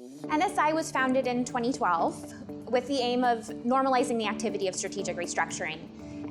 NSI was founded in 2012 with the aim of normalizing the activity of strategic restructuring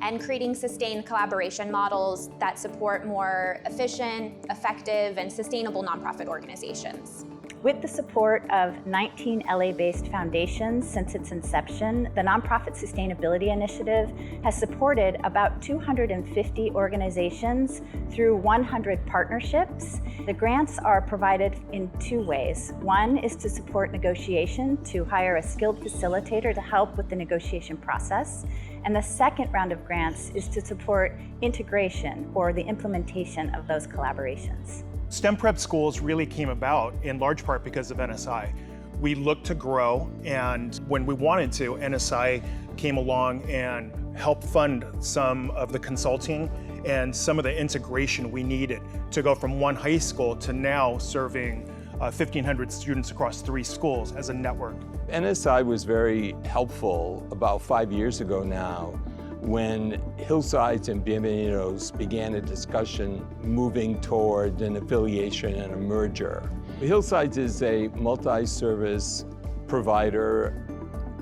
and creating sustained collaboration models that support more efficient, effective, and sustainable nonprofit organizations. With the support of 19 LA-based foundations since its inception, the Nonprofit Sustainability Initiative has supported about 250 organizations through 100 partnerships. The grants are provided in two ways. One is to support negotiation, to hire a skilled facilitator to help with the negotiation process. And the second round of grants is to support integration or the implementation of those collaborations. STEM prep schools really came about in large part because of NSI. We looked to grow, and when we wanted to, NSI came along and helped fund some of the consulting and some of the integration we needed to go from one high school to now serving 1,500 students across 3 schools as a network. NSI was very helpful about 5 years ago now, when Hillsides and Bienvenidos began a discussion moving toward an affiliation and a merger. Hillsides is a multi-service provider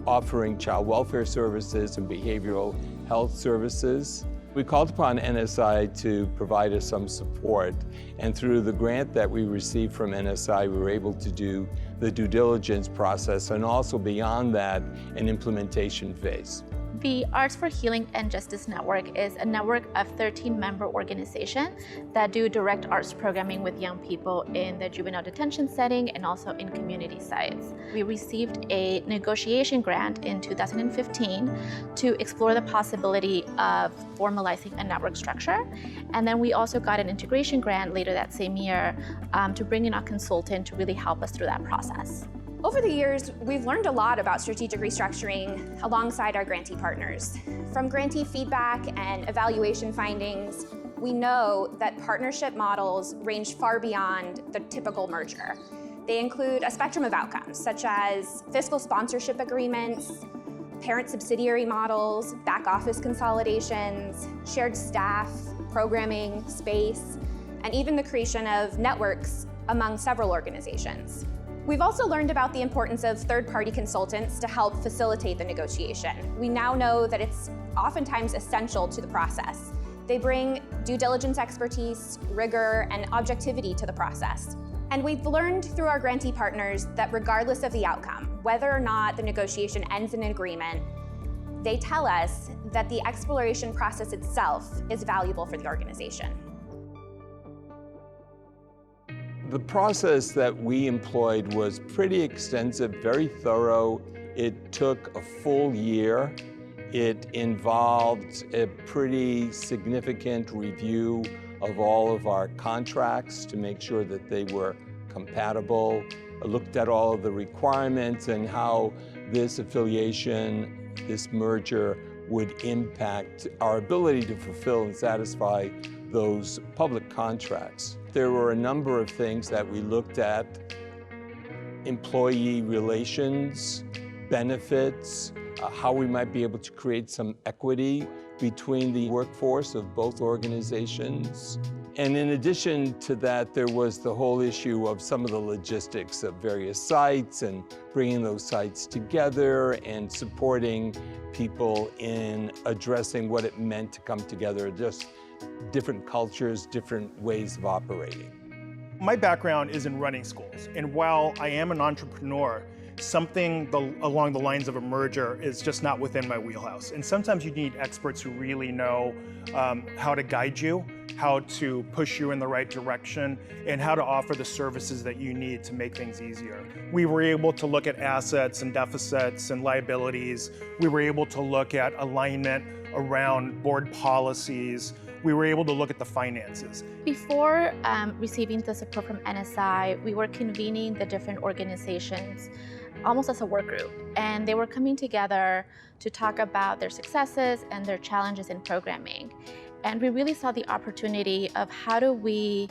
offering child welfare services and behavioral health services. We called upon NSI to provide us some support, and through the grant that we received from NSI, we were able to do the due diligence process and also beyond that, an implementation phase. The Arts for Healing and Justice Network is a network of 13 member organizations that do direct arts programming with young people in the juvenile detention setting and also in community sites. We received a negotiation grant in 2015 to explore the possibility of formalizing a network structure. And then we also got an integration grant later that same year to bring in a consultant to really help us through that process. Over the years, we've learned a lot about strategic restructuring alongside our grantee partners. From grantee feedback and evaluation findings, we know that partnership models range far beyond the typical merger. They include a spectrum of outcomes, such as fiscal sponsorship agreements, parent subsidiary models, back office consolidations, shared staff, programming, space, and even the creation of networks among several organizations. We've also learned about the importance of third-party consultants to help facilitate the negotiation. We now know that it's oftentimes essential to the process. They bring due diligence expertise, rigor, and objectivity to the process. And we've learned through our grantee partners that regardless of the outcome, whether or not the negotiation ends in an agreement, they tell us that the exploration process itself is valuable for the organization. The process that we employed was pretty extensive, very thorough. It took a full year. It involved a pretty significant review of all of our contracts to make sure that they were compatible. I looked at all of the requirements and how this affiliation, this merger, would impact our ability to fulfill and satisfy those public contracts. There were a number of things that we looked at: employee relations, benefits, how we might be able to create some equity between the workforce of both organizations. And in addition to that, there was the whole issue of some of the logistics of various sites and bringing those sites together and supporting people in addressing what it meant to come together, just different cultures, different ways of operating. My background is in running schools, and while I am an entrepreneur, something along the lines of a merger is just not within my wheelhouse. And sometimes you need experts who really know how to guide you, how to push you in the right direction, and how to offer the services that you need to make things easier. We were able to look at assets and deficits and liabilities. We were able to look at alignment around board policies. We were able to look at the finances. Before receiving the support from NSI, we were convening the different organizations almost as a work group, and they were coming together to talk about their successes and their challenges in programming. And we really saw the opportunity of how do we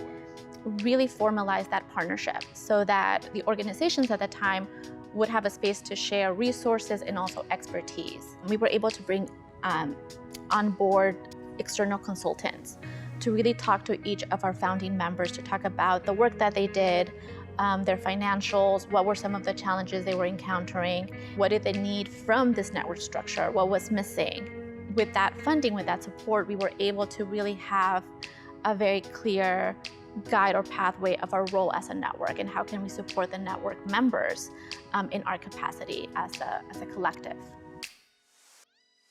really formalize that partnership so that the organizations at the time would have a space to share resources and also expertise. We were able to bring on board external consultants to really talk to each of our founding members to talk about the work that they did, their financials, what were some of the challenges they were encountering, what did they need from this network structure, what was missing. With that funding, with that support, we were able to really have a very clear guide or pathway of our role as a network and how can we support the network members in our capacity as a collective.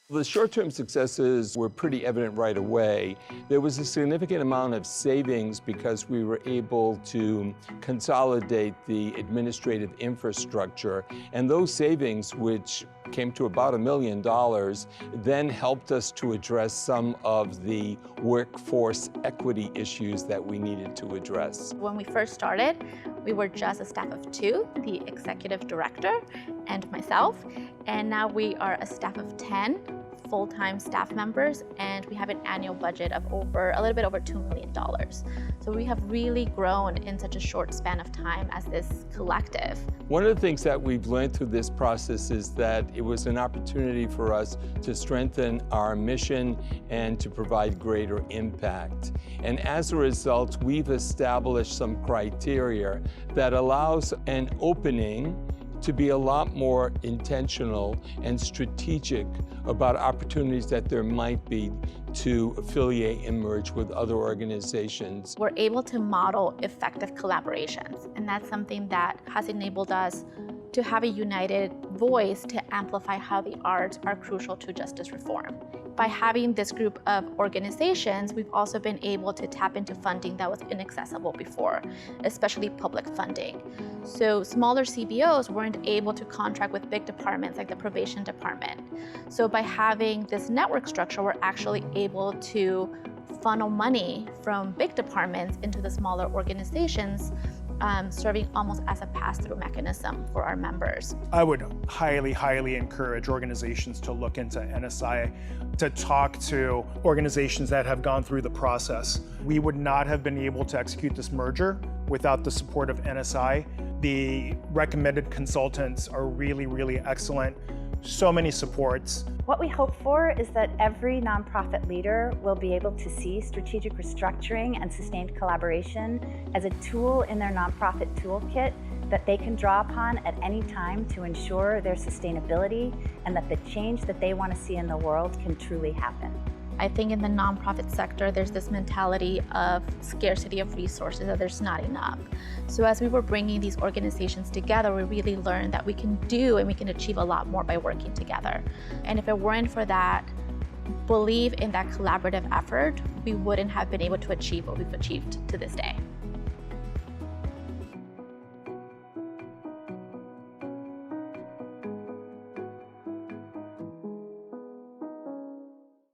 The short-term successes were pretty evident right away. There was a significant amount of savings because we were able to consolidate the administrative infrastructure, and those savings, which came to about $1 million, then helped us to address some of the workforce equity issues that we needed to address. When we first started, we were just a staff of 2, the executive director and myself, and now we are a staff of 10 full-time staff members, and we have an annual budget of a little bit over $2 million. So we have really grown in such a short span of time as this collective. One of the things that we've learned through this process is that it was an opportunity for us to strengthen our mission and to provide greater impact. And as a result, we've established some criteria that allows an opening to be a lot more intentional and strategic about opportunities that there might be to affiliate and merge with other organizations. We're able to model effective collaborations, and that's something that has enabled us to have a united voice to amplify how the arts are crucial to justice reform. By having this group of organizations, we've also been able to tap into funding that was inaccessible before, especially public funding. So smaller CBOs weren't able to contract with big departments like the probation department. So by having this network structure, we're actually able to funnel money from big departments into the smaller organizations, serving almost as a pass-through mechanism for our members. I would highly, highly encourage organizations to look into NSI, to talk to organizations that have gone through the process. We would not have been able to execute this merger without the support of NSI. The recommended consultants are really, really excellent. So many supports. What we hope for is that every nonprofit leader will be able to see strategic restructuring and sustained collaboration as a tool in their nonprofit toolkit that they can draw upon at any time to ensure their sustainability and that the change that they want to see in the world can truly happen. I think in the nonprofit sector, there's this mentality of scarcity of resources, that there's not enough. So as we were bringing these organizations together, we really learned that we can do and we can achieve a lot more by working together. And if it weren't for that belief in that collaborative effort, we wouldn't have been able to achieve what we've achieved to this day.